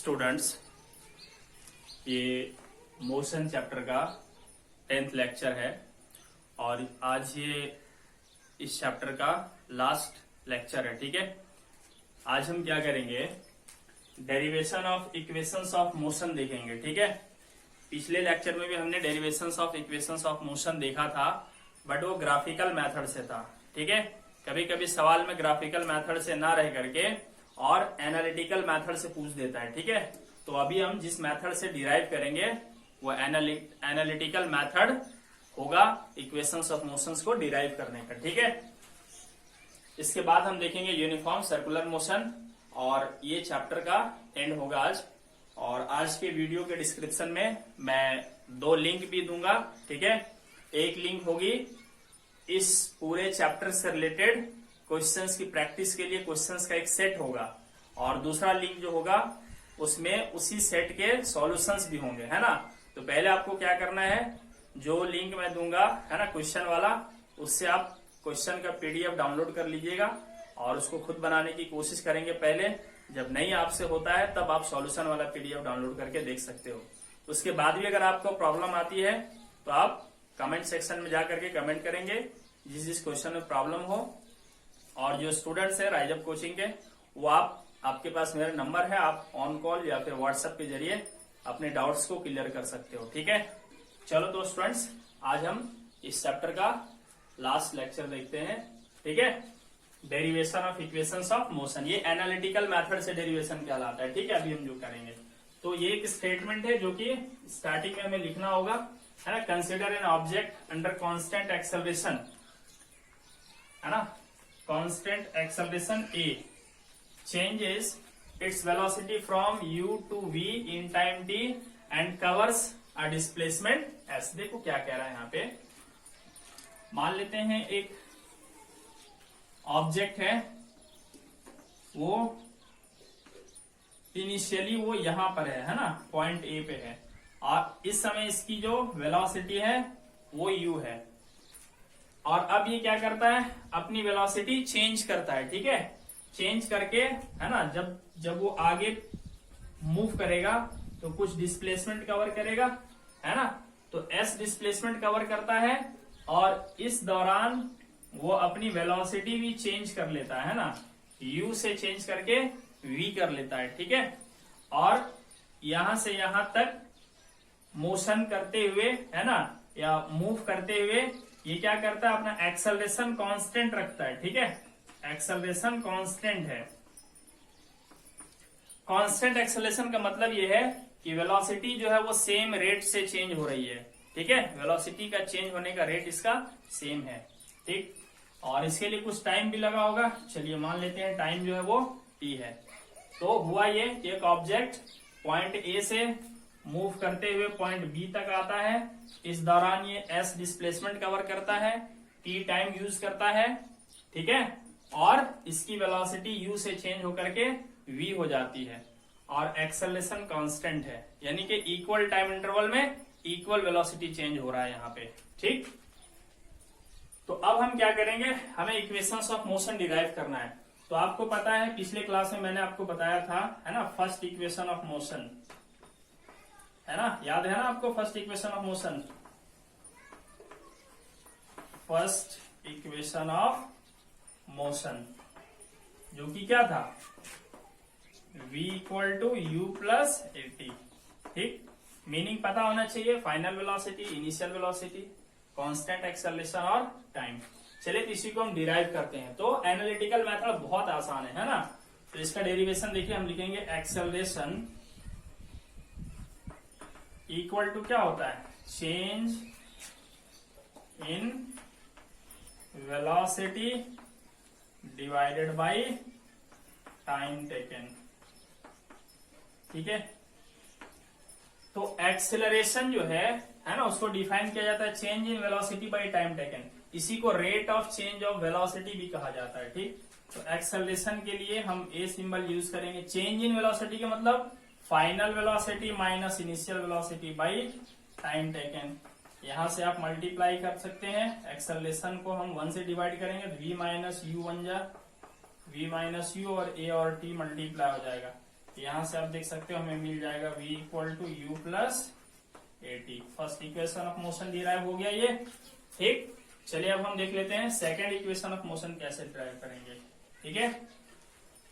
Students, ये motion chapter का 10th lecture है और आज ये इस चैप्टर का लास्ट लेक्चर है। ठीक है, आज हम क्या करेंगे, derivation of equations of motion देखेंगे। ठीक है, पिछले लेक्चर में भी हमने derivations of equations of motion देखा था, बट वो ग्राफिकल मेथड से था। ठीक है, कभी कभी सवाल में ग्राफिकल मेथड से ना रह करके और एनालिटिकल मेथड से पूछ देता है। ठीक है, तो अभी हम जिस मेथड से डिराइव करेंगे वो एनालिटिकल मेथड होगा इक्वेशंस ऑफ मोशंस को डिराइव करने का। ठीक है, इसके बाद हम देखेंगे यूनिफॉर्म सर्कुलर मोशन और ये चैप्टर का एंड होगा आज। और आज के वीडियो के डिस्क्रिप्शन में मैं 2 लिंक भी दूंगा। ठीक है, एक लिंक होगी इस पूरे चैप्टर से रिलेटेड क्वेश्चंस की प्रैक्टिस के लिए, क्वेश्चंस का एक सेट होगा, और दूसरा लिंक जो होगा उसमें उसी सेट के सॉल्यूशंस भी होंगे, है ना। तो पहले आपको क्या करना है, जो लिंक मैं दूंगा है ना क्वेश्चन वाला, उससे आप क्वेश्चन का पीडीएफ डाउनलोड कर लीजिएगा और उसको खुद बनाने की कोशिश करेंगे। पहले जब नहीं आपसे होता है तब आप सॉल्यूशन वाला पीडीएफ डाउनलोड करके देख सकते हो। उसके बाद भी अगर आपको प्रॉब्लम आती है तो आप कमेंट सेक्शन में जाकर के कमेंट करेंगे जिस जिस क्वेश्चन में प्रॉब्लम हो। और जो स्टूडेंट्स है राइज अप कोचिंग के, वो आपके पास मेरा नंबर है, आप ऑन कॉल या फिर व्हाट्सएप के जरिए अपने डाउट्स को क्लियर कर सकते हो। ठीक है, चलो तो स्टूडेंट्स, आज हम इस चैप्टर का लास्ट लेक्चर देखते हैं। ठीक है, derivation of equations of motion, ये एनालिटिकल मेथड से डेरिवेशन कहलाता है। ठीक है, अभी हम जो करेंगे तो ये एक स्टेटमेंट है जो कि स्टार्टिंग में हमें लिखना होगा, है ना। Consider an object under constant acceleration, है ना, constant acceleration a changes its velocity from u to v in time t and covers a displacement s। देखो क्या कह रहा है यहाँ पे, मान लेते हैं एक ऑब्जेक्ट है, वो इनिशियली वो यहां पर है ना, पॉइंट ए पे है, और इस समय इसकी जो वेलोसिटी है वो u है। और अब ये क्या करता है, अपनी वेलोसिटी चेंज करता है। ठीक है, चेंज करके, है ना, जब वो आगे मूव करेगा तो कुछ डिस्प्लेसमेंट कवर करेगा, है ना। तो एस डिस्प्लेसमेंट कवर करता है और इस दौरान वो अपनी वेलोसिटी भी चेंज कर लेता है ना, u से चेंज करके v कर लेता है। ठीक है, और यहां से यहां तक मोशन करते हुए, है ना, या मूव करते हुए ये क्या करता है, अपना एक्सेलरेशन कांस्टेंट रखता है। ठीक है, एक्सेलरेशन कांस्टेंट है। कांस्टेंट एक्सेलरेशन का मतलब ये है कि वेलोसिटी जो है वो सेम रेट से चेंज हो रही है। ठीक है, वेलोसिटी का चेंज होने का रेट इसका सेम है। ठीक, और इसके लिए कुछ टाइम भी लगा होगा। चलिए मान लेते हैं टाइम जो है वो t है। तो हुआ ये कि एक ऑब्जेक्ट पॉइंट ए से मूव करते हुए पॉइंट बी तक आता है, इस दौरान ये s डिस्प्लेसमेंट कवर करता है, t टाइम यूज करता है। ठीक है, और इसकी वेलोसिटी u से चेंज होकर के v हो जाती है, और एक्सेलरेशन कांस्टेंट है, यानी कि इक्वल टाइम इंटरवल में इक्वल वेलोसिटी चेंज हो रहा है यहाँ पे। ठीक, तो अब हम क्या करेंगे, हमें इक्वेशंस ऑफ मोशन डिराइव करना है। तो आपको पता है पिछले क्लास में मैंने आपको बताया था, है ना, फर्स्ट इक्वेशन ऑफ मोशन, है ना, याद है ना आपको first equation of motion. First equation of motion जो कि क्या था, v equal to u plus a t. ठीक, मीनिंग पता होना चाहिए, final velocity, initial velocity, constant acceleration और टाइम। चलिए इसी को हम डिराइव करते हैं। तो एनालिटिकल मेथड बहुत आसान है ना। तो इसका डेरिवेशन देखिए, हम लिखेंगे एक्सेलरेशन इक्वल टू क्या होता है, change in velocity divided by time taken. ठीक है, तो एक्सेलरेशन जो है ना, उसको डिफाइन किया जाता है change in velocity by time taken. इसी को rate of change of velocity भी कहा जाता है। ठीक, तो एक्सेलरेशन के लिए हम ए सिंबल यूज करेंगे। चेंज इन वेलोसिटी का मतलब final velocity minus initial velocity by time taken. यहां से आप मल्टीप्लाई कर सकते हैं, एक्सेलरेशन को हम 1 से डिवाइड करेंगे तो v माइनस यू बन जा, v माइनस यू और a और t मल्टीप्लाई हो जाएगा। यहां से आप देख सकते हो हमें मिल जाएगा v equal to u plus a t. First equation of motion derive हो गया ये। ठीक, चलिए अब हम देख लेते हैं सेकेंड इक्वेशन ऑफ मोशन कैसे डिराइव करेंगे। ठीक है,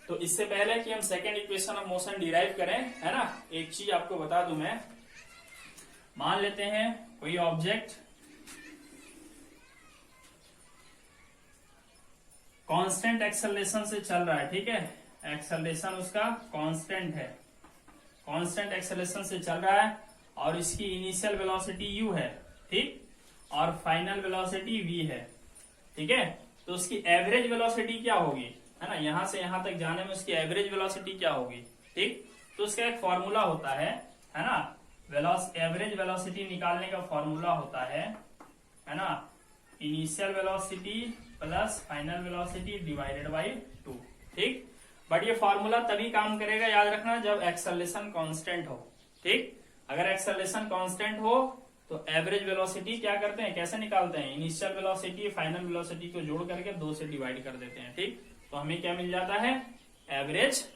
तो इससे पहले कि हम second equation of motion derive करें, है ना, एक चीज आपको बता दूं मैं। मान लेते हैं कोई ऑब्जेक्ट कांस्टेंट एक्सेलरेशन से चल रहा है। ठीक है, एक्सेलरेशन उसका कांस्टेंट है, कांस्टेंट एक्सेलरेशन से चल रहा है और इसकी इनिशियल वेलोसिटी u है। ठीक, और फाइनल वेलोसिटी v है। ठीक है, तो उसकी एवरेज वेलोसिटी क्या होगी, है ना, यहां से यहां तक जाने में उसकी एवरेज वेलोसिटी क्या होगी। ठीक, तो उसका एक फॉर्मूला होता है ना, एवरेज वेलोसिटी निकालने का फॉर्मूला होता है ना, initial velocity plus final velocity divided by 2। ठीक, बट ये फॉर्मूला तभी काम करेगा, याद रखना, जब एक्सेलरेशन कांस्टेंट हो। ठीक, अगर एक्सेलरेशन कांस्टेंट हो तो एवरेज वेलोसिटी क्या करते हैं, कैसे निकालते हैं, इनिशियल वेलोसिटी फाइनल वेलोसिटी को जोड़ करके 2 से डिवाइड कर देते हैं। ठीक, तो हमें क्या मिल जाता है, एवरेज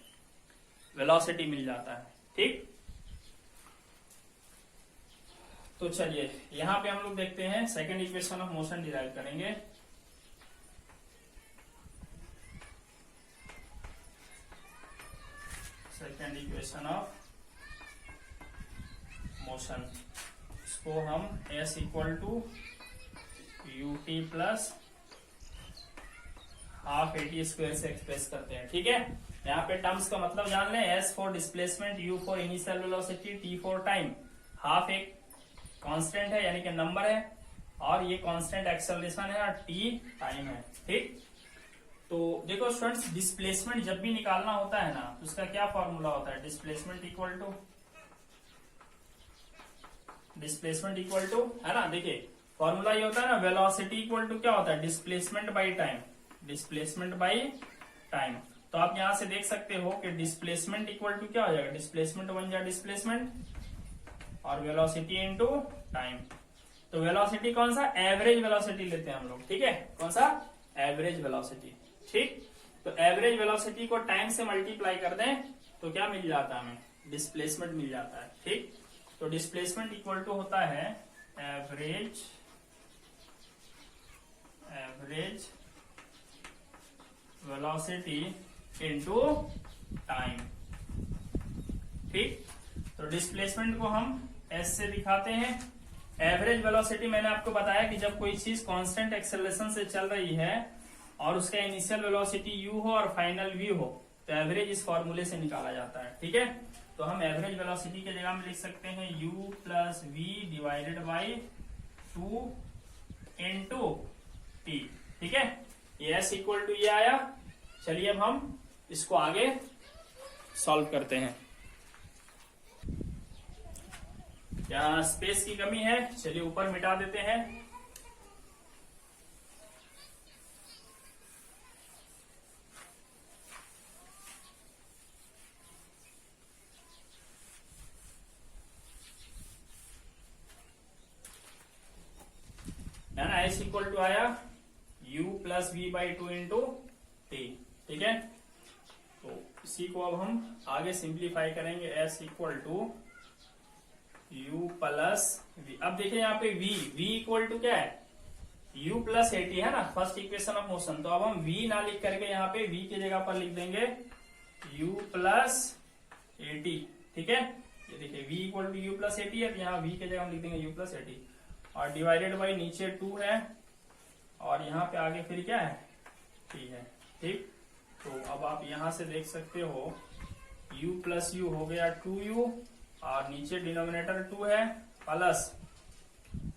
वेलोसिटी मिल जाता है। ठीक, तो चलिए यहां पे हम लोग देखते हैं second equation of motion derive करेंगे। सेकेंड इक्वेशन ऑफ मोशन, इसको हम s equal to u t plus half a t square से एक्सप्रेस करते हैं। ठीक है, यहाँ पे टर्म्स का मतलब जान लें, s for displacement, u for initial velocity, t for time. Half एक कांस्टेंट है यानी कि नंबर है, और ये कांस्टेंट एक्सेलरेशन है और t टाइम है। ठीक, तो देखो स्टूडेंट्स, डिस्प्लेसमेंट जब भी निकालना होता है ना, तो उसका क्या फॉर्मूला होता है, डिस्प्लेसमेंट इक्वल टू, है ना, देखिए फॉर्मूला ये होता है ना, वेलोसिटी इक्वल टू क्या होता है, displacement by time, displacement by time. तो आप यहां से देख सकते हो कि डिस्प्लेसमेंट इक्वल टू क्या हो जाएगा, डिस्प्लेसमेंट बन जाए डिस्प्लेसमेंट और वेलोसिटी इनटू टाइम। तो वेलोसिटी कौन सा, एवरेज वेलोसिटी लेते हैं हम लोग। ठीक है, कौन सा, एवरेज वेलोसिटी। ठीक, तो एवरेज वेलोसिटी को टाइम से मल्टीप्लाई कर दें तो क्या मिल जाता है हमें, डिस्प्लेसमेंट मिल जाता है। ठीक, तो डिस्प्लेसमेंट इक्वल टू होता है एवरेज वेलोसिटी इनटू टाइम। ठीक, तो डिस्प्लेसमेंट को हम s से दिखाते हैं। एवरेज वेलोसिटी मैंने आपको बताया कि जब कोई चीज कांस्टेंट एक्सेलरेशन से चल रही है और उसका इनिशियल वेलोसिटी u हो और फाइनल v हो, तो एवरेज इस फॉर्मूले से निकाला जाता है। ठीक है, तो हम एवरेज वेलोसिटी के जगह में लिख सकते हैं u plus v divided by 2 into t. ठीक है, ये s इक्वल टू ये आया। चलिए अब हम इसको आगे सॉल्व करते हैं। क्या स्पेस की कमी है, चलिए ऊपर मिटा देते हैं। है ना, s इक्वल टू आया u plus v by 2 into t. ठीक है, तो इसी को अब हम आगे सिंप्लीफाई करेंगे, s equal to u plus v। अब देखिए यहाँ पे v इक्वल टू क्या है, u प्लस एटी है ना, फर्स्ट इक्वेशन ऑफ मोशन। तो अब हम v ना लिख करके यहाँ पे v की जगह पर लिख देंगे u प्लस एटी। ठीक है, ये देखिए v equal to u plus a t है, तो यहाँ v की जगह हम लिख देंगे u प्लस एटी और डिवाइडेड बाई नीचे 2 है और यहाँ पे आगे फिर क्या है, t है। ठीक, तो अब आप यहां से देख सकते हो u प्लस यू हो गया 2u और नीचे डिनोमिनेटर 2 है प्लस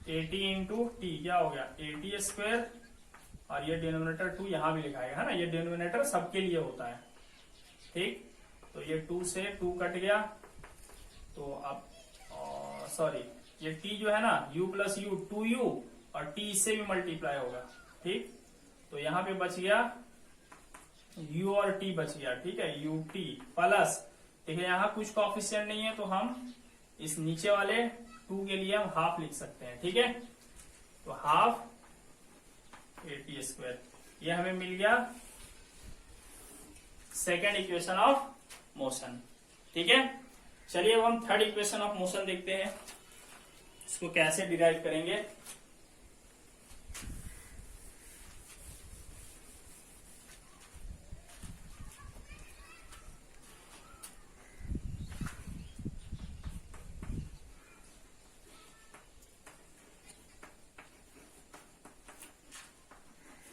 80 इंटू टी, क्या हो गया 80 स्क्वायर, और ये डिनोमिनेटर 2 यहां भी लिखा है ना, ये डिनोमिनेटर सबके लिए होता है। ठीक, तो ये 2 से 2 कट गया, तो अब सॉरी ये t जो है ना, u प्लस यू 2u और t से भी मल्टीप्लाई होगा। ठीक, तो यहाँ पे बच गया u और t बच गया। ठीक है, ut प्लस, देखिए यहाँ कुछ कोएफिशिएंट नहीं है तो हम इस नीचे वाले 2 के लिए हम हाफ लिख सकते हैं। ठीक है, तो हाफ 80 स्क्वायर, ये हमें मिल गया सेकेंड इक्वेशन ऑफ मोशन। ठीक है, चलिए अब हम थर्ड इक्वेशन ऑफ मोशन देखते हैं, इसको कैसे डिराइव करेंगे।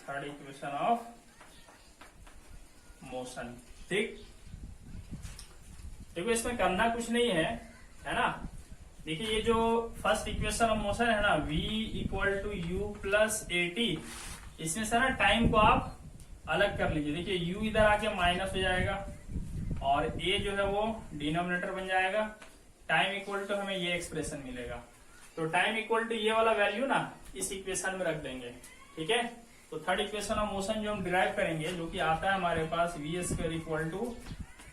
Third equation of motion. ठीक, देखो इसमें करना कुछ नहीं है ना। देखिए ये जो फर्स्ट इक्वेशन ऑफ मोशन है ना, v equal to u plus a t, इसमें से ना टाइम को आप अलग कर लीजिए। देखिए u इधर आके माइनस हो जाएगा और a जो है वो डिनोमिनेटर बन जाएगा। टाइम इक्वल टू हमें ये एक्सप्रेशन मिलेगा, तो टाइम इक्वल टू ये वाला वैल्यू ना इस इक्वेशन में रख देंगे। ठीक है, तो थर्ड इक्वेशन ऑफ मोशन जो हम डिराइव करेंगे, जो कि आता है हमारे पास V square equal to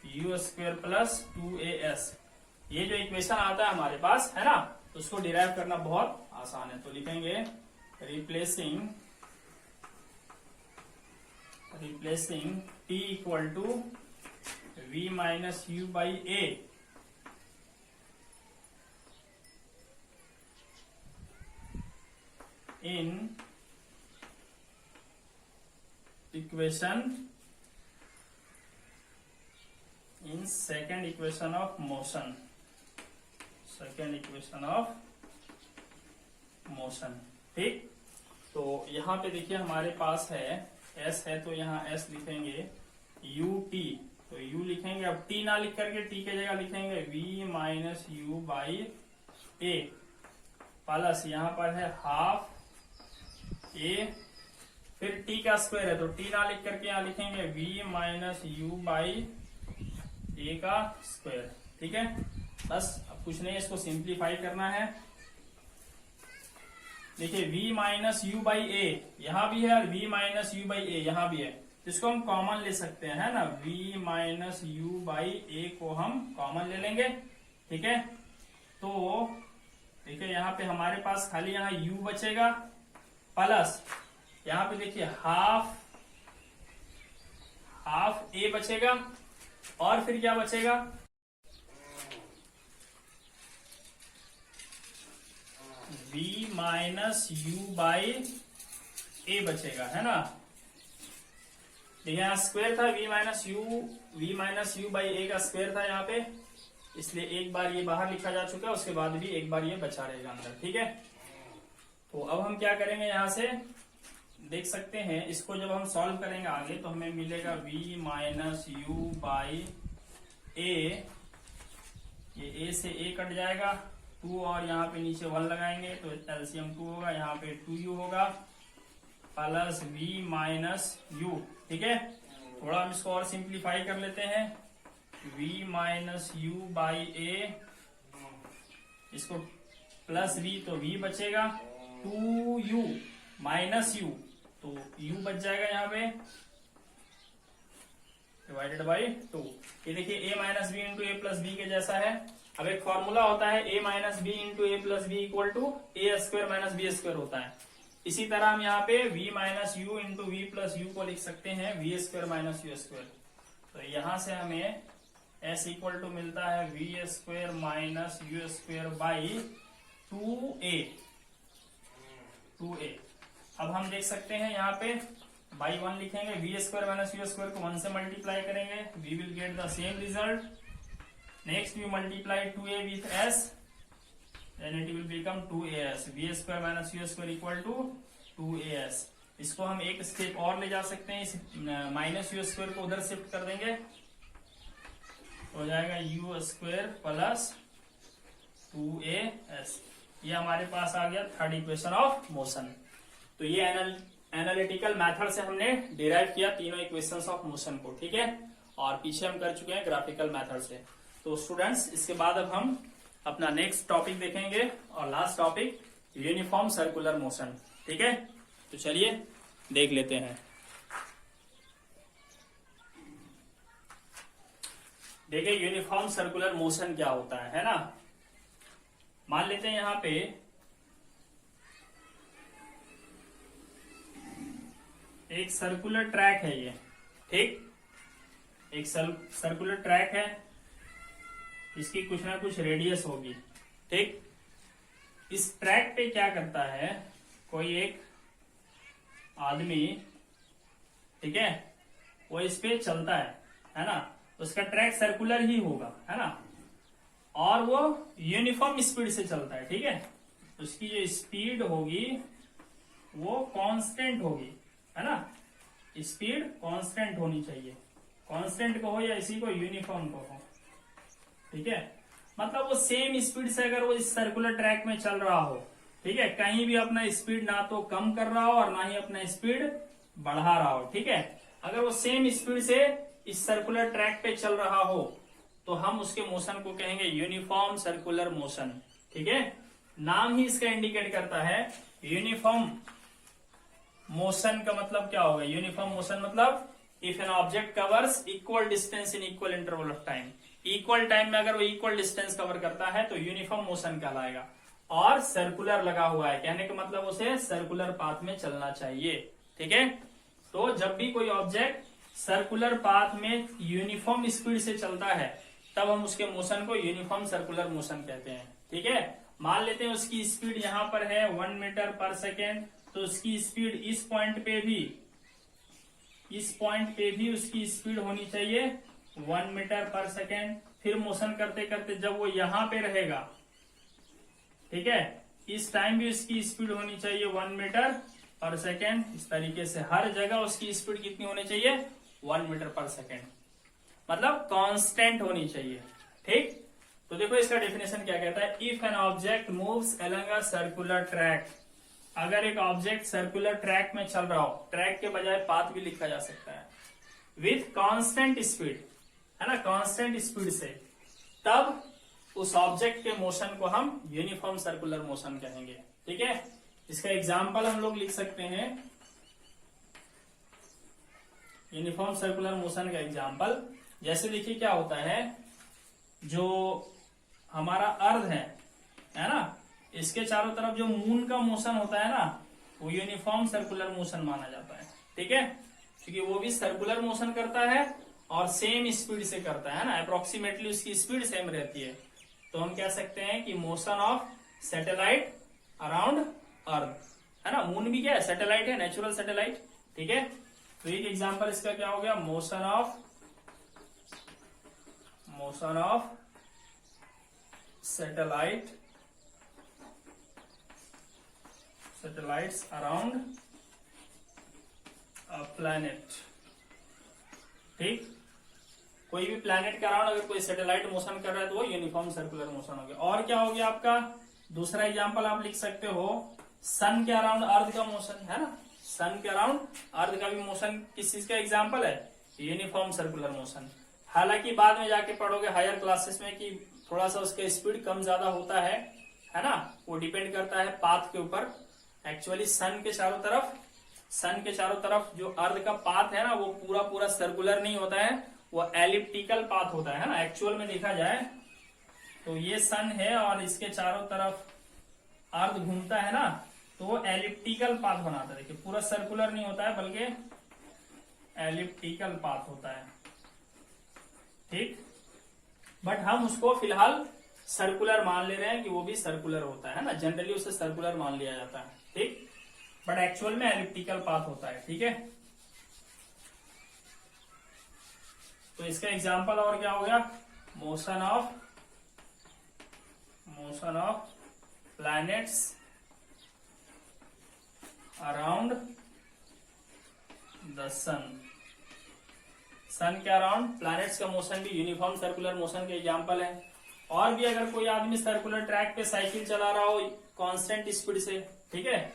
U square plus 2as, ये जो इक्वेशन आता है हमारे पास है ना, तो उसको डिराइव करना बहुत आसान है। तो लिखेंगे replacing t equal to v minus u by a in second equation of motion. ठीक, तो यहाँ पे देखिए हमारे पास है s है, तो यहाँ s लिखेंगे ut, तो u लिखेंगे, अब t ना लिख करके t के जगह लिखेंगे v minus u by A plus यहाँ पर है हाफ a, फिर t का स्क्वायर है तो t ना लिख करके यहाँ लिखेंगे v माइनस यू बाई ए का स्क्वायर। ठीक है, बस अब कुछ नहीं, इसको सिंप्लीफाई करना है। देखिए v माइनस यू बाई ए यहाँ भी है और v माइनस यू बाई ए यहाँ भी है, इसको हम कॉमन ले सकते हैं, है ना। v माइनस यू बाई ए को हम कॉमन ले लेंगे। ठीक है, तो देखिए यहाँ पे हमारे पास खाली यहाँ u बचेगा प्लस यहाँ पे देखिए हाफ a बचेगा और फिर क्या बचेगा, v माइनस यू बाई ए बचेगा, है ना। देखिए यहाँ स्क्वायर था v माइनस यू बाई ए का स्क्वायर था यहाँ पे, इसलिए एक बार ये बाहर लिखा जा चुका है, उसके बाद भी एक बार ये बचा रहेगा अंदर। ठीक है, तो अब हम क्या करेंगे, यहां से देख सकते हैं, इसको जब हम सॉल्व करेंगे आगे तो हमें मिलेगा v माइनस यू बाई ए, ये a से a कट जाएगा, 2 और यहाँ पे नीचे 1 लगाएंगे तो एलसीएम 2 होगा, यहाँ पे 2u होगा प्लस v माइनस यू। ठीक है, थोड़ा हम इसको और सिंप्लीफाई कर लेते हैं, v माइनस यू बाई ए, इसको प्लस v तो v बचेगा, 2u माइनस u तो u बच जाएगा यहाँ पे डिवाइडेड बाई 2। ये देखिए a minus b into a plus b के जैसा है। अब एक फॉर्मूला होता है a minus b into a plus b equal to a square minus b square होता है। इसी तरह हम यहाँ पे v minus u into v plus u को लिख सकते हैं v square minus u square. तो यहां से हमें s इक्वल टू मिलता है v square minus u square by 2a। अब हम देख सकते हैं यहाँ पे बाई 1 लिखेंगे, v square minus u square को 1 से मल्टीप्लाई करेंगे, we will get the same result. Next we multiply 2a with s, then it will become 2as, v square minus u square equal to 2as। इसको हम एक step और ले जा सकते हैं, इस माइनस यू स्क्वायर को उधर शिफ्ट कर देंगे, हो जाएगा यू स्क्वायर प्लस 2as। ये हमारे पास आ गया थर्ड इक्वेशन ऑफ मोशन। तो ये एनालिटिकल मेथड से हमने डिराइव किया तीनों इक्वेशंस ऑफ मोशन को। ठीक है, और पीछे हम कर चुके हैं ग्राफिकल मेथड से। तो स्टूडेंट्स, इसके बाद अब हम अपना नेक्स्ट टॉपिक देखेंगे और last topic uniform circular motion. ठीक है, तो चलिए देख लेते हैं। देखिए यूनिफॉर्म सर्कुलर मोशन क्या होता है ना। मान लेते हैं यहाँ पे एक सर्कुलर ट्रैक है ये। ठीक, एक सर्कुलर ट्रैक है इसकी कुछ ना कुछ रेडियस होगी। ठीक, इस ट्रैक पे क्या करता है, कोई एक आदमी, ठीक है, वो इस पे चलता है ना, उसका ट्रैक सर्कुलर ही होगा, है ना, और वो यूनिफॉर्म स्पीड से चलता है। ठीक है, उसकी जो स्पीड होगी वो कांस्टेंट होगी, है ना, स्पीड कांस्टेंट होनी चाहिए, कांस्टेंट को हो या इसी को यूनिफॉर्म को हो। ठीक है, मतलब वो सेम स्पीड से अगर वो इस सर्कुलर ट्रैक में चल रहा हो, ठीक है, कहीं भी अपना स्पीड ना तो कम कर रहा हो और ना ही अपना स्पीड बढ़ा रहा हो। ठीक है, अगर वो सेम स्पीड से इस सर्कुलर ट्रैक पे चल रहा हो तो हम उसके मोशन को कहेंगे यूनिफॉर्म सर्कुलर मोशन। ठीक है, नाम ही इसका इंडिकेट करता है। यूनिफॉर्म मोशन का मतलब क्या होगा, यूनिफॉर्म मोशन मतलब if an object covers equal distance in equal interval of time, equal time में अगर वो इक्वल डिस्टेंस कवर करता है तो यूनिफॉर्म मोशन कहलाएगा। और सर्कुलर लगा हुआ है, कहने का मतलब उसे सर्कुलर पाथ में चलना चाहिए। ठीक है, तो जब भी कोई ऑब्जेक्ट सर्कुलर पाथ में यूनिफॉर्म स्पीड से चलता है तब हम उसके मोशन को यूनिफॉर्म सर्कुलर मोशन कहते हैं। ठीक है, मान लेते हैं उसकी स्पीड यहां पर है 1 मीटर पर सेकेंड, तो उसकी स्पीड इस पॉइंट पे भी उसकी स्पीड होनी चाहिए 1 मीटर पर सेकेंड। फिर मोशन करते करते जब वो यहां पे रहेगा, ठीक है, इस टाइम भी उसकी स्पीड होनी चाहिए 1 मीटर पर सेकेंड। इस तरीके से हर जगह उसकी स्पीड कितनी होनी चाहिए, 1 मीटर पर सेकेंड, मतलब कांस्टेंट होनी चाहिए। ठीक, तो देखो इसका डेफिनेशन क्या कहता है, if an object moves along a circular track, अगर एक ऑब्जेक्ट सर्कुलर ट्रैक में चल रहा हो, ट्रैक के बजाय पाथ भी लिखा जा सकता है, विथ कांस्टेंट स्पीड, है ना, कांस्टेंट स्पीड से, तब उस ऑब्जेक्ट के मोशन को हम यूनिफॉर्म सर्कुलर मोशन कहेंगे। ठीक है, इसका एग्जाम्पल हम लोग लिख सकते हैं, यूनिफॉर्म सर्कुलर मोशन का एग्जाम्पल जैसे देखिए क्या होता है, जो हमारा अर्थ है ना, इसके चारों तरफ जो मून का मोशन होता है ना, वो यूनिफॉर्म सर्कुलर मोशन माना जाता है। ठीक है, क्योंकि वो भी सर्कुलर मोशन करता है और सेम स्पीड से करता है ना, अप्रोक्सीमेटली उसकी स्पीड सेम रहती है। तो हम कह सकते हैं कि मोशन ऑफ सैटेलाइट अराउंड अर्थ, है ना, मून भी क्या है, सैटेलाइट है, नेचुरल सैटेलाइट। ठीक है, तो एक एग्जांपल इसका क्या हो गया, motion of satellites around a planet. ठीक, कोई भी प्लैनेट के अराउंड अगर कोई सैटेलाइट मोशन कर रहा है तो वो यूनिफॉर्म सर्कुलर मोशन हो गया। और क्या हो गया आपका दूसरा एग्जांपल, आप लिख सकते हो सन के अराउंड अर्थ का मोशन, है ना, सन के अराउंड अर्थ का भी मोशन किस चीज का एग्जांपल है, यूनिफॉर्म सर्कुलर मोशन। हालांकि बाद में जाके पढ़ोगे हायर क्लासेस में कि थोड़ा सा उसका स्पीड कम ज्यादा होता है ना, वो डिपेंड करता है पाथ के ऊपर। एक्चुअली सन के चारों तरफ जो अर्थ का पाथ है ना, वो पूरा सर्कुलर नहीं होता है, वो एलिप्टिकल पाथ होता है ना। एक्चुअल में देखा जाए तो ये सन है और इसके चारों तरफ अर्थ घूमता है ना, तो वो एलिप्टिकल पाथ बनाता है। देखिए पूरा सर्कुलर नहीं होता है बल्कि एलिप्टिकल पाथ होता है। ठीक, बट हम उसको फिलहाल सर्कुलर मान ले रहे हैं कि वो भी सर्कुलर होता है ना, जनरली उसे सर्कुलर मान लिया जाता है। ठीक, बट एक्चुअल में एलिप्टिकल पाथ होता है। ठीक है, तो इसका एग्जांपल और क्या हो गया, motion of planets around the sun के अराउंड प्लैनेट्स का मोशन भी यूनिफॉर्म सर्कुलर मोशन के एग्जांपल है। और भी अगर कोई आदमी सर्कुलर ट्रैक पे साइकिल चला रहा हो कांस्टेंट स्पीड से, ठीक है,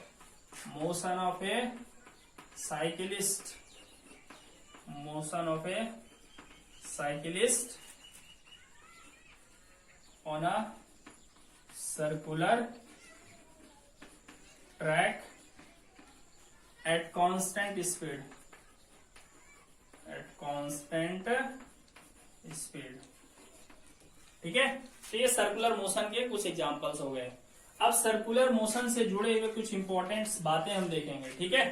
motion of A cyclist on a circular track at constant speed. ठीक है, तो ये सर्कुलर मोशन के कुछ एग्जांपल्स हो गए। अब सर्कुलर मोशन से जुड़े हुए कुछ इंपॉर्टेंट बातें हम देखेंगे। ठीक है,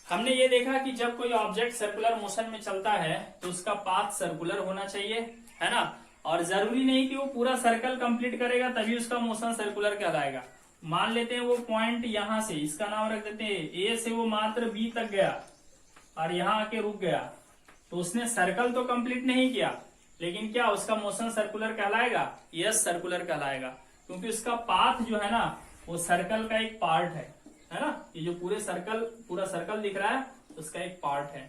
हमने ये देखा कि जब कोई ऑब्जेक्ट सर्कुलर मोशन में चलता है तो उसका पाथ सर्कुलर होना चाहिए, है ना। और जरूरी नहीं कि वो पूरा सर्कल कंप्लीट करेगा तभी उसका मोशन सर्कुलर कहलाएगा। मान लेते हैं वो पॉइंट यहां से, इसका नाम रख देते हैं ए से, वो मात्र बी तक गया और यहां आके रुक गया, तो उसने सर्कल तो कंप्लीट नहीं किया, लेकिन क्या उसका मोशन सर्कुलर कहलाएगा? यस, सर्कुलर कहलाएगा, क्योंकि उसका पाथ जो है ना वो सर्कल का एक पार्ट है ना। ये जो पूरा सर्कल दिख रहा है उसका एक पार्ट है।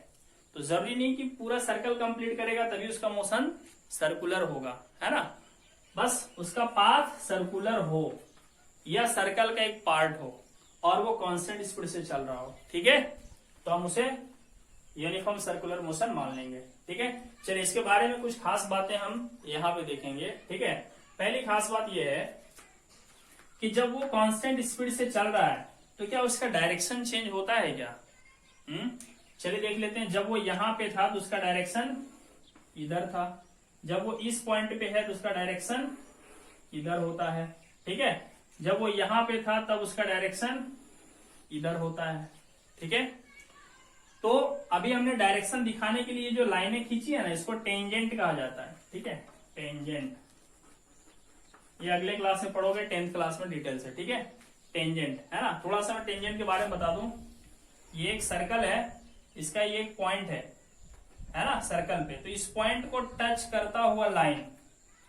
तो जरूरी नहीं कि पूरा सर्कल कंप्लीट करेगा तभी उसका मोशन सर्कुलर होगा, है ना। बस उसका पाथ सर्कुलर हो या सर्कल का एक पार्ट हो और वो कांस्टेंट स्पीड से चल रहा हो, ठीक है, तो हम उसे यूनिफॉर्म सर्कुलर मोशन मान लेंगे, ठीक है। चलिए इसके बारे में कुछ खास बातें हम यहाँ पे देखेंगे, ठीक है। पहली खास बात यह है कि जब वो कांस्टेंट स्पीड से चल रहा है तो क्या उसका डायरेक्शन चेंज होता है क्या? चलिए देख लेते हैं। जब वो यहाँ पे था तो उसका डायरेक्शन इधर था, जब वो इस पॉइंट पे है तो उसका डायरेक्शन इधर होता है, ठीक है। जब वो यहाँ पे था तब उसका डायरेक्शन इधर होता है, ठीक है। तो अभी हमने डायरेक्शन दिखाने के लिए जो लाइनें खींची है ना, इसको टेंजेंट कहा जाता है, ठीक है, टेंजेंट। ये अगले क्लास में पढ़ोगे, 10th क्लास में डिटेल से, ठीक है। टेंजेंट, है ना। थोड़ा सा मैं टेंजेंट के बारे में बता दूं। ये एक सर्कल है, इसका ये एक पॉइंट है ना सर्कल पे, तो इस पॉइंट को टच करता हुआ लाइन,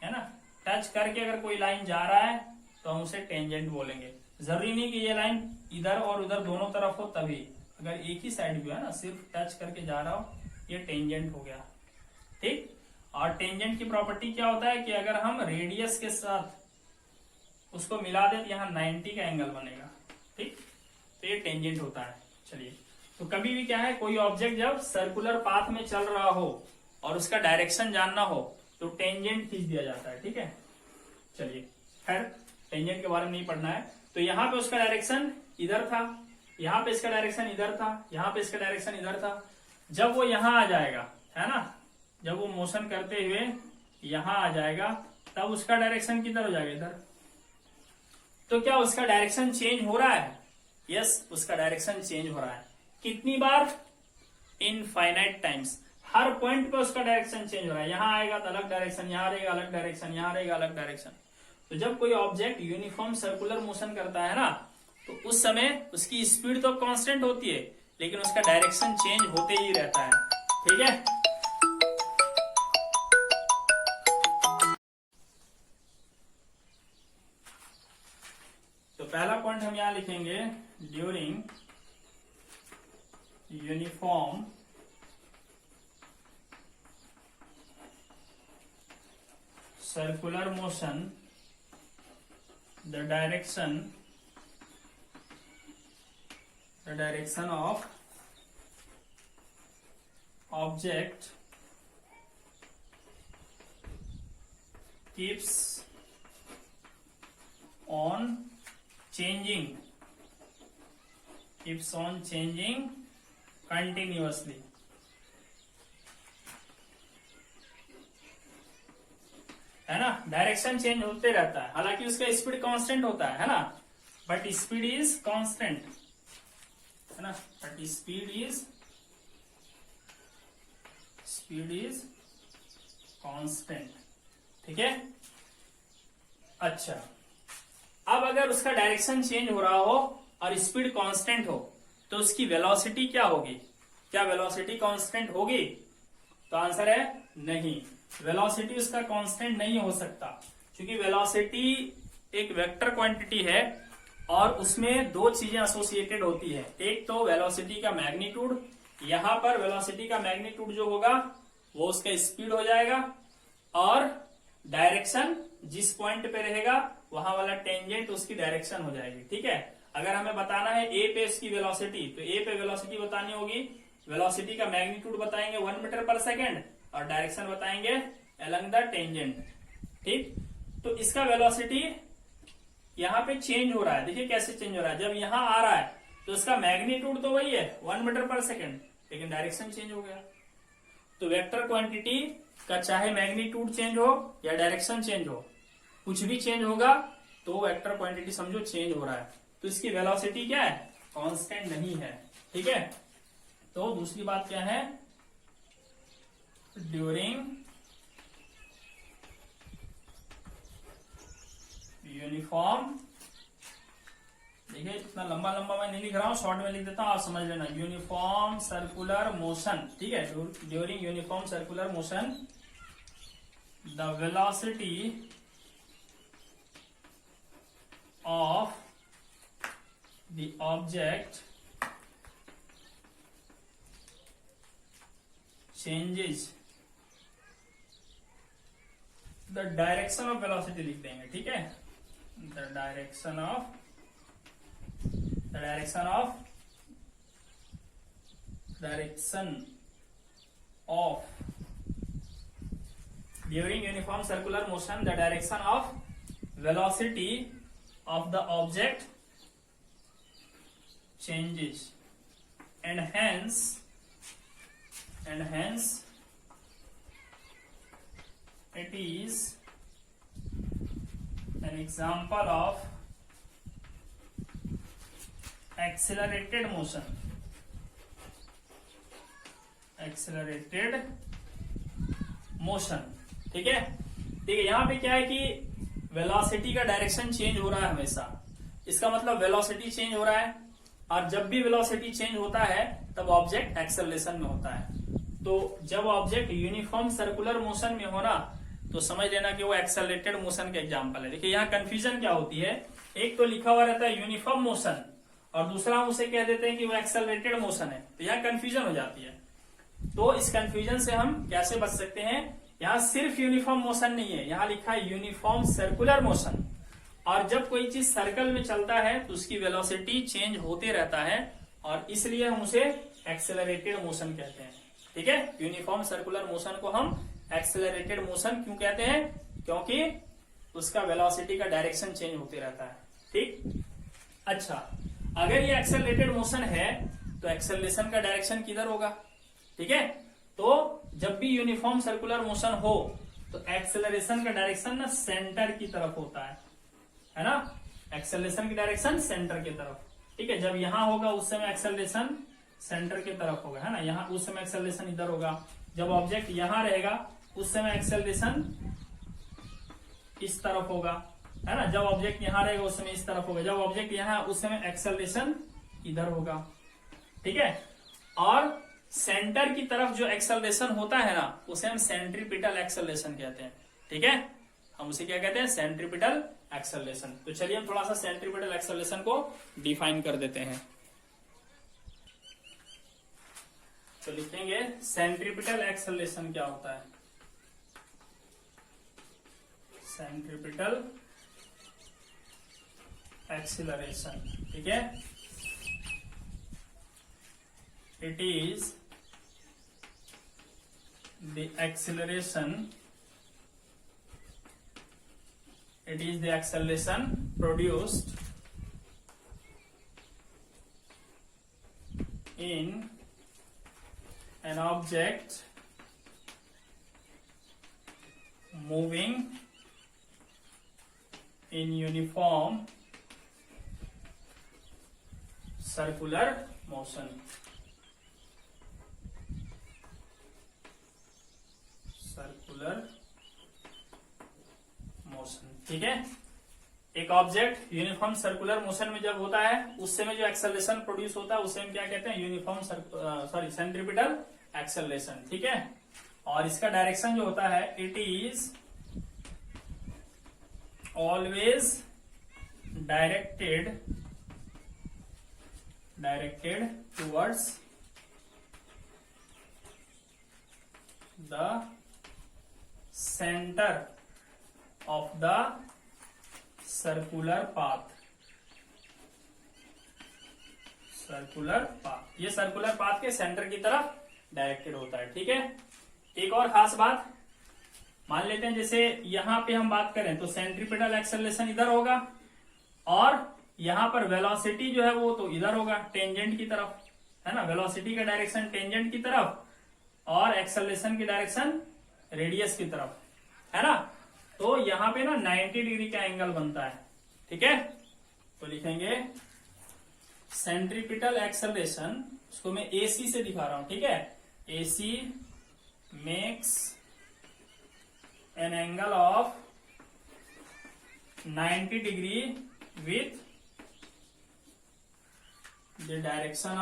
है ना, टच करके अगर कोई लाइन जा रहा है तो हम उसे टेंजेंट बोलेंगे। जरूरी नहीं कि ये लाइन इधर और उधर दोनों तरफ हो, तभी अगर एक ही साइड भी है ना, सिर्फ टच करके जा रहा हो, ये टेंजेंट हो गया, ठीक। और टेंजेंट की प्रॉपर्टी क्या होता है कि अगर हम रेडियस के साथ उसको मिला दें तो यहाँ 90 का एंगल बनेगा, ठीक, तो ये टेंजेंट होता है। चलिए, तो कभी भी क्या है, कोई ऑब्जेक्ट जब सर्कुलर पाथ में चल रहा हो और उसका डायरेक्शन जानना हो तो टेंजेंट खींच दिया जाता है, ठीक है। चलिए, खैर टेंजेंट के बारे में नहीं पढ़ना है। तो यहाँ पे उसका डायरेक्शन इधर था, यहाँ पे इसका डायरेक्शन इधर था, यहाँ पे इसका डायरेक्शन इधर था। जब वो यहाँ आ जाएगा, है ना, जब वो मोशन करते हुए यहाँ आ जाएगा तब उसका डायरेक्शन किधर हो जाएगा? इधर। तो क्या उसका डायरेक्शन चेंज हो रहा है? यस, उसका डायरेक्शन चेंज हो रहा है। कितनी बार? Infinite times. हर पॉइंट पे उसका डायरेक्शन चेंज हो रहा है। यहाँ आएगा तो अलग डायरेक्शन, यहाँ रहेगा अलग डायरेक्शन, यहाँ रहेगा अलग डायरेक्शन। तो जब कोई ऑब्जेक्ट यूनिफॉर्म सर्कुलर मोशन करता है ना, तो उस समय उसकी स्पीड तो कांस्टेंट होती है, लेकिन उसका डायरेक्शन चेंज होते ही रहता है, ठीक है। तो पहला पॉइंट हम यहां लिखेंगे, during uniform circular motion, the direction of object keeps on changing continuously, है ना। डायरेक्शन चेंज होते रहता है, हालांकि उसका स्पीड कांस्टेंट होता है ना, बट स्पीड इज कांस्टेंट, है ना, बट स्पीड इज कांस्टेंट, ठीक है। अच्छा, अब अगर उसका डायरेक्शन चेंज हो रहा हो और स्पीड कांस्टेंट हो तो उसकी वेलोसिटी क्या होगी? क्या वेलोसिटी कांस्टेंट होगी? तो आंसर है नहीं, वेलोसिटी उसका कांस्टेंट नहीं हो सकता, क्योंकि वेलोसिटी एक वेक्टर क्वांटिटी है और उसमें दो चीजें एसोसिएटेड होती है। एक तो वेलोसिटी का मैग्नीट्यूड, यहां पर वेलोसिटी का मैग्नीट्यूड जो होगा वो उसका स्पीड हो जाएगा, और डायरेक्शन जिस पॉइंट पे रहेगा वहां वाला टेंजेंट उसकी डायरेक्शन हो जाएगी, ठीक है। अगर हमें बताना है ए पे इसकी वेलोसिटी, तो ए पे वेलोसिटी बतानी होगी, वेलोसिटी का मैग्नीट्यूड बताएंगे 1 मीटर पर सेकेंड और डायरेक्शन बताएंगे अलोंग द टेंजेंट, ठीक। तो इसका वेलोसिटी यहाँ पे चेंज हो रहा है, देखिए कैसे चेंज हो रहा है। जब यहाँ आ रहा है तो इसका मैग्नीट्यूड तो वही है 1 मीटर पर सेकेंड, लेकिन डायरेक्शन चेंज हो गया। तो वेक्टर क्वांटिटी का चाहे मैग्नीट्यूड चेंज हो या डायरेक्शन चेंज हो, कुछ भी चेंज होगा तो वेक्टर क्वांटिटी समझो चेंज हो रहा है, तो इसकी वेलोसिटी क्या है? कांस्टेंट नहीं है, ठीक है। तो दूसरी बात क्या है, ड्यूरिंग यूनिफॉर्म, देखिए इतना लंबा लंबा मैं नहीं लिख रहा हूं, शॉर्ट में लिख देता हूं, आप समझ लेना। यूनिफॉर्म सर्कुलर मोशन, ठीक है, during uniform circular motion the velocity of the object changes the direction of velocity लिख देंगे, ठीक है, the direction of during uniform circular motion the direction of velocity of the object changes and hence it is an example of accelerated motion, ठीक है। देखिए यहाँ पे क्या है कि वेलोसिटी का डायरेक्शन चेंज हो रहा है हमेशा, इसका मतलब वेलोसिटी चेंज हो रहा है, और जब भी वेलोसिटी चेंज होता है तब ऑब्जेक्ट एक्सेलरेशन में होता है। तो जब ऑब्जेक्ट यूनिफॉर्म सर्कुलर मोशन में होना तो समझ लेना कि वो एक्सेलरेटेड मोशन का एग्जांपल है। देखिए यहाँ कंफ्यूजन क्या होती है, एक तो लिखा हुआ रहता है यूनिफॉर्म मोशन और दूसरा हम उसे कह देते हैं कि वो एक्सेलरेटेड मोशन है, तो यहाँ कंफ्यूजन हो जाती है। तो इस कंफ्यूजन से हम कैसे बच सकते हैं, यहाँ सिर्फ यूनिफॉर्म मोशन नहीं है, यहाँ लिखा है यूनिफॉर्म सर्कुलर मोशन, और जब कोई चीज सर्कल में चलता है तो उसकी वेलोसिटी चेंज होते रहता है और इसलिए हम उसे एक्सेलरेटेड मोशन कहते हैं, ठीक है। यूनिफॉर्म सर्कुलर मोशन को हम एक्सेलरेटेड मोशन क्यों कहते हैं, क्योंकि उसका वेलोसिटी का डायरेक्शन चेंज होते रहता है, ठीक। अच्छा, अगर ये एक्सेलरेटेड मोशन है तो एक्सेलरेशन का डायरेक्शन किधर होगा, ठीक है। तो जब भी यूनिफॉर्म सर्कुलर मोशन हो तो एक्सेलरेशन का डायरेक्शन ना सेंटर की तरफ होता है ना, एक्सेलरेशन की डायरेक्शन सेंटर की तरफ, ठीक है। जब यहां होगा उस समय एक्सेलरेशन सेंटर की तरफ होगा, है ना, यहाँ उस समय एक्सेलरेशन इधर होगा। जब ऑब्जेक्ट यहां रहेगा उस समय एक्सेलरेशन इस तरफ होगा, है ना। जब ऑब्जेक्ट यहां रहेगा उस समय इस तरफ होगा, जब ऑब्जेक्ट यहां उस समय एक्सेलरेशन इधर होगा, ठीक है। और सेंटर की तरफ जो एक्सेलरेशन होता है ना उसे हम सेंट्रीपिटल एक्सेलरेशन कहते हैं, ठीक है। हम उसे क्या कहते हैं, सेंट्रीपिटल एक्सेलरेशन। तो चलिए हम थोड़ा सा सेंट्रीपिटल एक्सेलरेशन को डिफाइन कर देते हैं। तो लिखेंगे सेंट्रीपिटल एक्सेलरेशन क्या होता है, सेंट्रीपिटल एक्सेलरेशन, ठीक है। It is the acceleration produced in an object moving in uniform circular motion, circular motion, ठीक है। एक ऑब्जेक्ट यूनिफॉर्म सर्कुलर मोशन में जब होता है उस समय जो एक्सेलरेशन प्रोड्यूस होता है उसे हम क्या कहते हैं, यूनिफॉर्म सेंट्रीपिटल एक्सेलरेशन, ठीक है। और इसका डायरेक्शन जो होता है it is always directed towards the centre of the circular path, ये सर्कुलर पाथ के सेंटर की तरफ डायरेक्टेड होता है, ठीक है। एक और खास बात मान लेते हैं, जैसे यहां पे हम बात करें तो सेंट्रीपिटल एक्सेलरेशन इधर होगा और यहां पर वेलोसिटी जो है वो तो इधर होगा, टेंजेंट की तरफ, है ना। वेलोसिटी का डायरेक्शन टेंजेंट की तरफ और एक्सेलरेशन की डायरेक्शन रेडियस की तरफ, है ना। तो यहां पे ना 90 डिग्री का एंगल बनता है, ठीक है। तो लिखेंगे सेंट्रीपिटल एक्सेलरेशन, उसको मैं AC से दिखा रहा हूं, ठीक है। AC makes an angle of 90 degree with the direction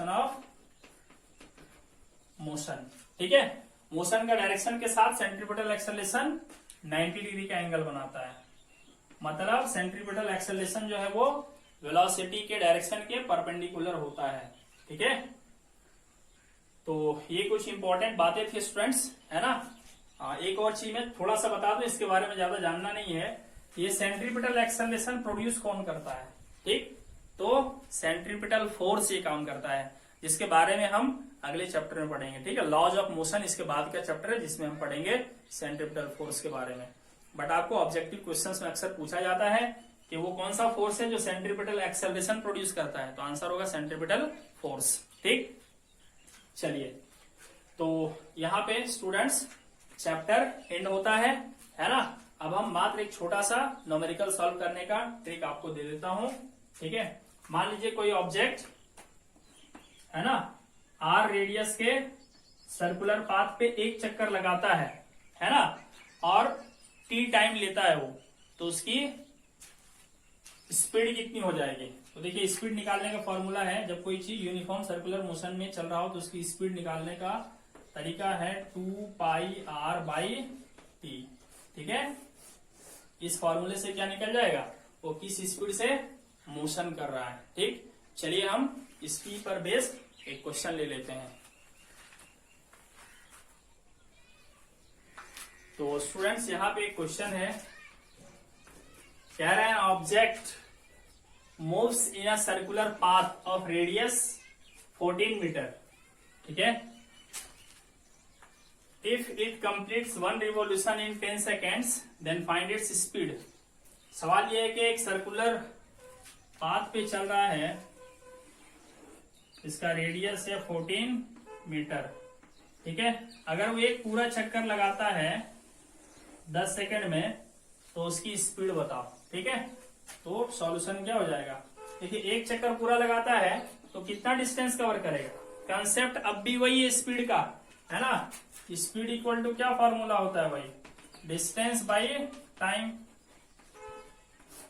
of motion, ठीक है। मोशन का डायरेक्शन के साथ सेंट्रीपिटल एक्सेलरेशन 90 डिग्री का एंगल बनाता है। मतलब सेंट्रीपिटल एक्सेलरेशन जो है वो वेलोसिटी के डायरेक्शन के परपेंडिकुलर होता है, ठीक है। तो ये कुछ इंपॉर्टेंट बातें थी स्टूडेंट्स, है ना। एक और चीज मैं थोड़ा सा बता दूं, इसके बारे में ज्यादा जानना नहीं है। ये सेंट्रीपिटल एक्सेलरेशन प्रोड्यूस कौन करता है, ठीक। तो सेंट्रीपिटल फोर्स ये काम करता है, जिसके बारे में हम अगले चैप्टर में पढ़ेंगे, ठीक है। लॉज ऑफ मोशन इसके बाद का चैप्टर है, जिसमें हम पढ़ेंगे सेंट्रीपिटल फोर्स के बारे में। बट आपको ऑब्जेक्टिव क्वेश्चंस में अक्सर पूछा जाता है कि वो कौन सा फोर्स है जो सेंट्रीपिटल एक्सेलरेशन प्रोड्यूस करता है, तो आंसर होगा सेंट्रीपिटल फोर्स, ठीक। चलिए, तो यहाँ पे स्टूडेंट्स चैप्टर एंड होता है ना। अब हम मात्र एक छोटा सा न्यूमेरिकल सॉल्व करने का ट्रिक आपको दे देता हूं, ठीक है। मान लीजिए कोई ऑब्जेक्ट है ना, R रेडियस के सर्कुलर पाथ पे एक चक्कर लगाता है ना, और T टाइम लेता है वो, तो उसकी स्पीड कितनी हो जाएगी। तो देखिए, स्पीड निकालने का फॉर्मूला है, जब कोई चीज यूनिफॉर्म सर्कुलर मोशन में चल रहा हो तो उसकी स्पीड निकालने का तरीका है 2πr/t, ठीक है। इस फॉर्मूले से क्या निकल जाएगा, वो किस स्पीड से मोशन कर रहा है, ठीक। चलिए हम इसी पर बेस्ड एक क्वेश्चन ले लेते हैं। तो स्टूडेंट्स यहाँ पे एक क्वेश्चन है, कह रहे हैं object moves in a circular path of radius 14 metre, ठीक है। If it completes 1 revolution in 10 seconds then find its speed. सवाल यह है कि एक सर्कुलर पाथ पे चल रहा है, इसका रेडियस है 14 मीटर, ठीक है। अगर वो एक पूरा चक्कर लगाता है 10 सेकंड में, तो उसकी स्पीड बताओ, ठीक है। तो सॉल्यूशन क्या हो जाएगा, देखिए एक चक्कर पूरा लगाता है तो कितना डिस्टेंस कवर करेगा। कंसेप्ट अब भी वही है स्पीड का, है ना। स्पीड इक्वल टू क्या फॉर्मूला होता है भाई, डिस्टेंस बाई टाइम,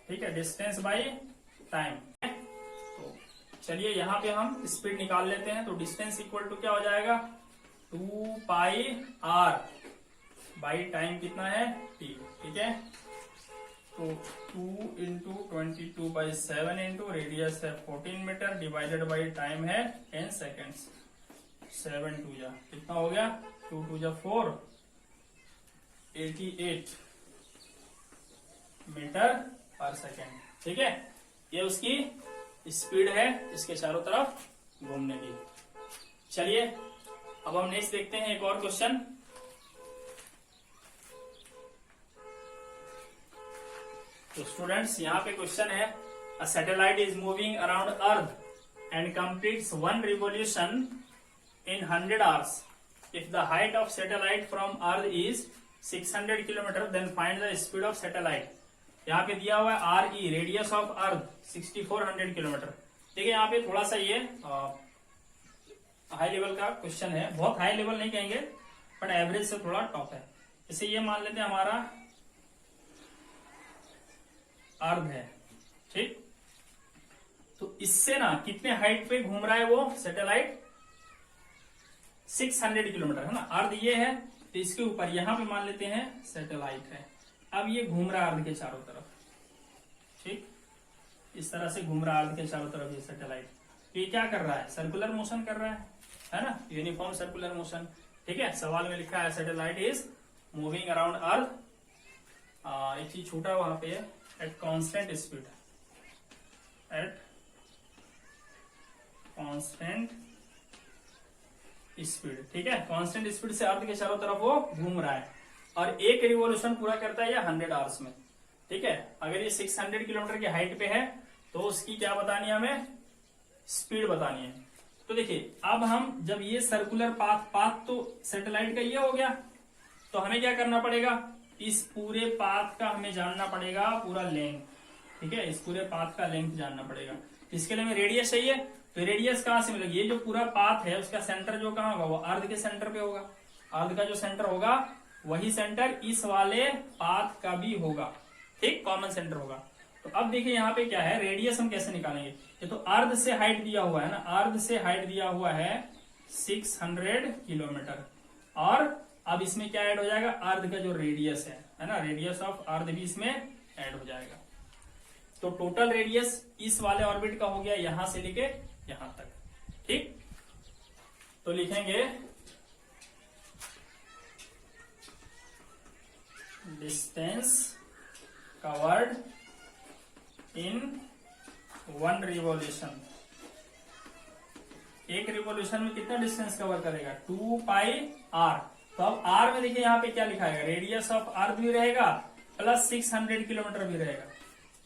ठीक है, डिस्टेंस बाई टाइम। तो चलिए यहाँ पे हम स्पीड निकाल लेते हैं। तो डिस्टेंस इक्वल टू क्या हो जाएगा, 2πr बाई टाइम कितना है t, ठीक है। तो 2 × 22/7 इंटू रेडियस है 14 मीटर डिवाइडेड बाई टाइम है 10 सेकेंड्स। 7 2 जा कितना हो गया, 2 2 जा 4, 88 मीटर पर सेकेंड, ठीक है। ये उसकी स्पीड है इसके चारों तरफ घूमने की। चलिए अब हम नेक्स्ट देखते हैं एक और क्वेश्चन। तो स्टूडेंट्स यहाँ पे क्वेश्चन है, a satellite is moving around earth and completes 1 revolution in 100 hours. If the height of satellite from Earth is 600 kilometer, then find the speed of satellite. यहाँ पे दिया हुआ है RE, radius of earth 6400 kilometre. देखिए यहाँ पे थोड़ा सा ये हाई लेवल का क्वेश्चन है, बहुत हाई लेवल नहीं कहेंगे बट एवरेज से थोड़ा टॉप है। जैसे ये मान लेते हैं हमारा अर्थ है, ठीक। तो इससे ना कितने हाइट पे घूम रहा है वो सैटेलाइट, 600 किलोमीटर, है ना। अर्थ ये है तो इसके ऊपर यहां पे मान लेते हैं सैटेलाइट है। अब ये घूम रहा है अर्थ के चारों तरफ, ठीक, इस तरह से घूम रहा है अर्थ के चारों तरफ ये सैटेलाइट। तो ये क्या कर रहा है, सर्कुलर मोशन कर रहा है ना, यूनिफॉर्म सर्कुलर मोशन, ठीक है। सवाल में लिखा है सैटेलाइट इज मूविंग अराउंड अर्थ, एक चीज छूटा वहां पे, at constant speed, at constant speed, ठीक है। कांस्टेंट स्पीड से अर्थ के चारों तरफ वो घूम रहा है और एक रिवोल्यूशन पूरा करता है या 100 आवर्स में, ठीक है। अगर ये 600 किलोमीटर की हाइट पे है तो उसकी क्या बतानी है, हमें स्पीड बतानी है। तो देखिए अब हम जब ये सर्कुलर पाथ तो सैटेलाइट का ये हो गया, तो हमें क्या करना पड़ेगा, इस पूरे पाथ का हमें जानना पड़ेगा पूरा लेंथ, ठीक है, इस पूरे पाथ का लेंथ जानना पड़ेगा। इसके लिए हमें रेडियस चाहिए, तो रेडियस कहाँ से मिलेगी? ये जो पूरा पाथ है उसका सेंटर जो कहाँ होगा, वो अर्ध के सेंटर पे होगा। अर्ध का जो सेंटर होगा वही सेंटर इस वाले पाथ का भी होगा, ठीक, कॉमन सेंटर होगा। तो अब देखिए यहाँ पे क्या है, रेडियस हम कैसे निकालेंगे? ये तो अर्ध से हाइट दिया हुआ है ना, अर्ध से हाइट दिया हुआ है 600 किलोमीटर, और अब इसमें क्या ऐड हो जाएगा, अर्ध का जो रेडियस है ना, रेडियस ऑफ अर्ध भी इसमें ऐड हो जाएगा। तो टोटल रेडियस इस वाले ऑर्बिट का हो गया यहां से लेके यहां तक, ठीक। तो लिखेंगे डिस्टेंस कवर्ड इन 1 रिवॉल्यूशन। एक रिवॉल्यूशन में कितना डिस्टेंस कवर करेगा? 2 पाई आर। तो अब आर में देखिए यहाँ पे क्या लिखा है, रेडियस ऑफ अर्थ भी रहेगा प्लस 600 किलोमीटर भी रहेगा,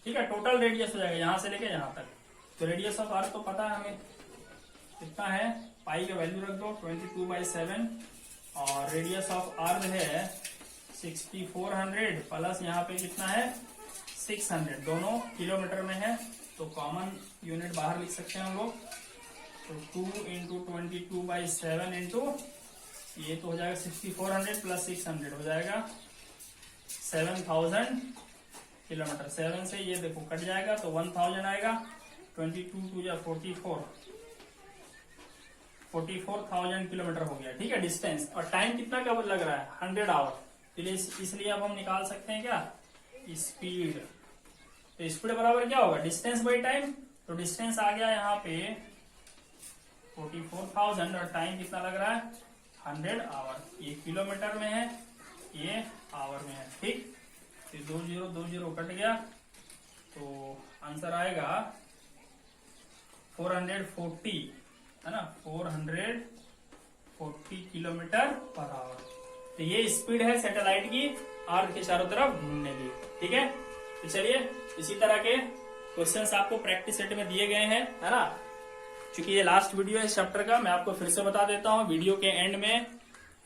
ठीक है। टोटल रेडियस हो जाएगा यहां से लेके यहां तक। तो रेडियस ऑफ अर्थ तो पता है हमें कितना है, पाई का वैल्यू रख दो 22/7, और रेडियस ऑफ अर्थ है 6400 प्लस यहाँ पे कितना है 600, दोनों किलोमीटर में है, तो कॉमन यूनिट बाहर लिख सकते हैं हम लोग। तो 2 इंटू 22/7 इंटू ये तो हो जाएगा 6400 प्लस 600 हो जाएगा 7000 किलोमीटर। 7 से ये देखो कट जाएगा तो 1000 आएगा, 22 2 या 44,000 किलोमीटर हो गया, ठीक है डिस्टेंस। और टाइम कितना का लग रहा है 100 आवर, इसलिए अब हम निकाल सकते हैं क्या, स्पीड। तो स्पीड बराबर क्या होगा, डिस्टेंस बाई टाइम। तो डिस्टेंस आ गया यहाँ पे 44,000 और टाइम कितना लग रहा है 100 आवर। ये किलोमीटर में है, ये आवर में है, ठीक। फिर 2 0 कट गया, तो आंसर आएगा 440, है ना, 440 किलोमीटर पर आवर। तो ये स्पीड है सैटेलाइट की अर्थ के चारों तरफ घूमने की, ठीक है। तो चलिए इसी तरह के क्वेश्चंस आपको प्रैक्टिस सेट में दिए गए हैं, है ना। चूंकि ये लास्ट वीडियो है इस चैप्टर का, मैं आपको फिर से बता देता हूँ। वीडियो के एंड में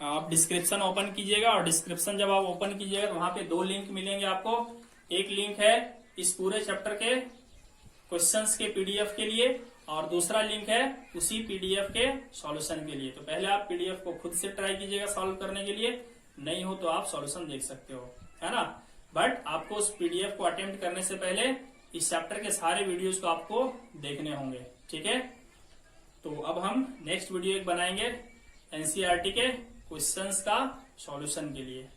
आप डिस्क्रिप्शन ओपन कीजिएगा, और डिस्क्रिप्शन जब आप ओपन कीजिएगा तो वहां पे 2 लिंक मिलेंगे आपको। एक लिंक है इस पूरे चैप्टर के क्वेश्चंस के पीडीएफ के लिए, और दूसरा लिंक है उसी पीडीएफ के सॉल्यूशन के लिए। तो पहले आप पीडीएफ को खुद से ट्राई कीजिएगा सॉल्व करने के लिए, नहीं हो तो आप सॉल्यूशन देख सकते हो, है ना। बट आपको उस पीडीएफ को अटेम्प्ट करने से पहले इस चैप्टर के सारे वीडियोस को आपको देखने होंगे, ठीक है। तो अब हम नेक्स्ट वीडियो एक बनाएंगे एनसीईआरटी के क्वेश्चंस का सॉल्यूशन के लिए।